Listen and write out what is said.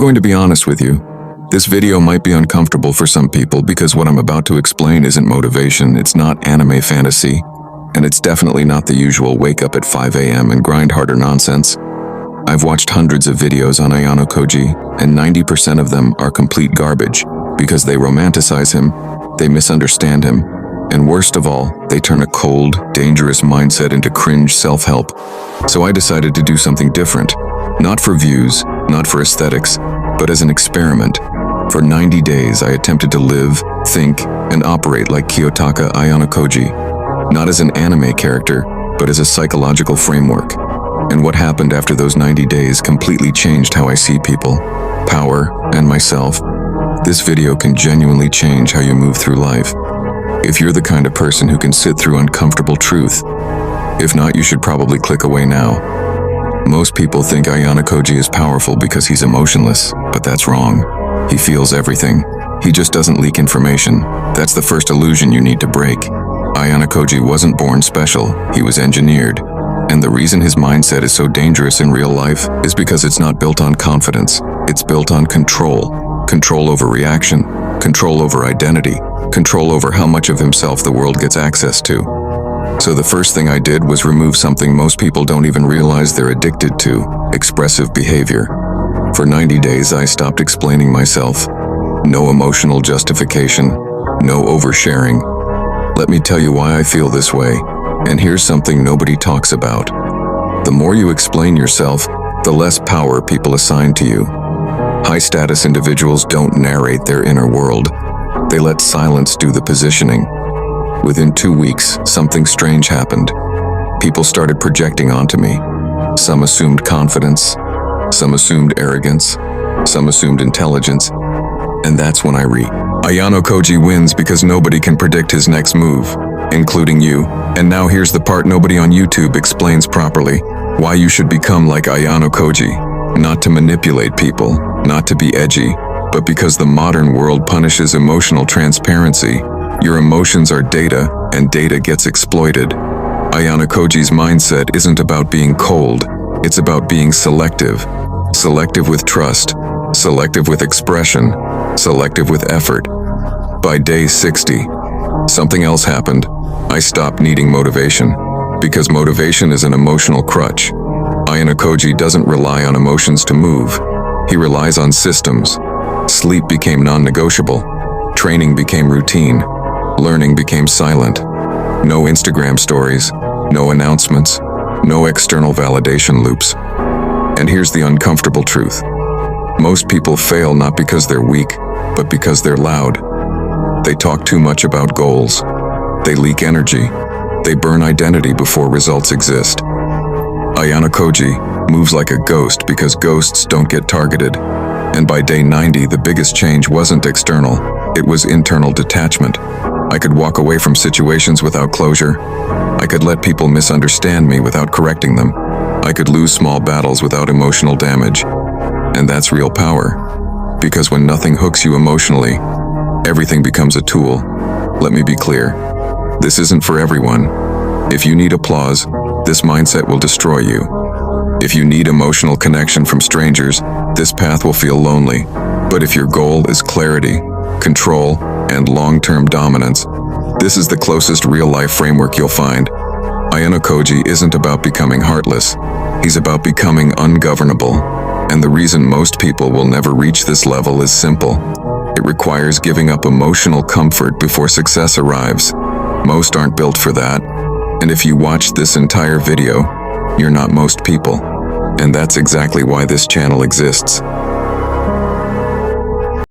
going to be honest with you. This video might be uncomfortable for some people because what I'm about to explain isn't motivation, it's not anime fantasy, and it's definitely not the usual wake up at 5 a.m. and grind harder nonsense. I've watched hundreds of videos on Ayanokoji, and 90% of them are complete garbage because they romanticize him, they misunderstand him, and worst of all, they turn a cold, dangerous mindset into cringe self-help. So I decided to do something different. Not for views, not for aesthetics, but as an experiment. For 90 days, I attempted to live, think, and operate like Kiyotaka Ayanokoji. Not as an anime character, but as a psychological framework. And what happened after those 90 days completely changed how I see people, power, and myself. This video can genuinely change how you move through life. If you're the kind of person who can sit through uncomfortable truth. If not, you should probably click away now. Most people think Ayanokoji is powerful because he's emotionless, but that's wrong. He feels everything. He just doesn't leak information. That's the first illusion you need to break. Ayanokoji wasn't born special, he was engineered. And the reason his mindset is so dangerous in real life is because it's not built on confidence. It's built on control. Control over reaction, control over identity, control over how much of himself the world gets access to. So the first thing I did was remove something most people don't even realize they're addicted to, expressive behavior. For 90 days, I stopped explaining myself. No emotional justification, no oversharing. Let me tell you why I feel this way, and here's something nobody talks about. The more you explain yourself, the less power people assign to you. High-status individuals don't narrate their inner world. They let silence do the positioning. Within 2 weeks, something strange happened. People started projecting onto me. Some assumed confidence, some assumed arrogance, some assumed intelligence, and that's when Ayanokoji wins because nobody can predict his next move, including you. And now here's the part nobody on YouTube explains properly. Why you should become like Ayanokoji. Not to manipulate people, not to be edgy, but because the modern world punishes emotional transparency. Your emotions are data, and data gets exploited. Ayanokoji's mindset isn't about being cold, it's about being selective. Selective with trust, selective with expression, selective with effort. By day 60, something else happened. I stopped needing motivation, because motivation is an emotional crutch. Ayanokoji doesn't rely on emotions to move. He relies on systems. Sleep became non-negotiable. Training became routine. Learning became silent. No Instagram stories, no announcements, no external validation loops. And here's the uncomfortable truth. Most people fail not because they're weak, but because they're loud. They talk too much about goals. They leak energy. They burn identity before results exist. Ayanokoji moves like a ghost because ghosts don't get targeted. And by day 90, the biggest change wasn't external, it was internal detachment. I could walk away from situations without closure. I could let people misunderstand me without correcting them. I could lose small battles without emotional damage. And that's real power. Because when nothing hooks you emotionally, everything becomes a tool. Let me be clear. This isn't for everyone. If you need applause, this mindset will destroy you. If you need emotional connection from strangers, this path will feel lonely. But if your goal is clarity, control, and long-term dominance, this is the closest real-life framework you'll find. Ayanokoji isn't about becoming heartless. He's about becoming ungovernable. And the reason most people will never reach this level is simple. It requires giving up emotional comfort before success arrives. Most aren't built for that. And if you watch this entire video, you're not most people. And that's exactly why this channel exists.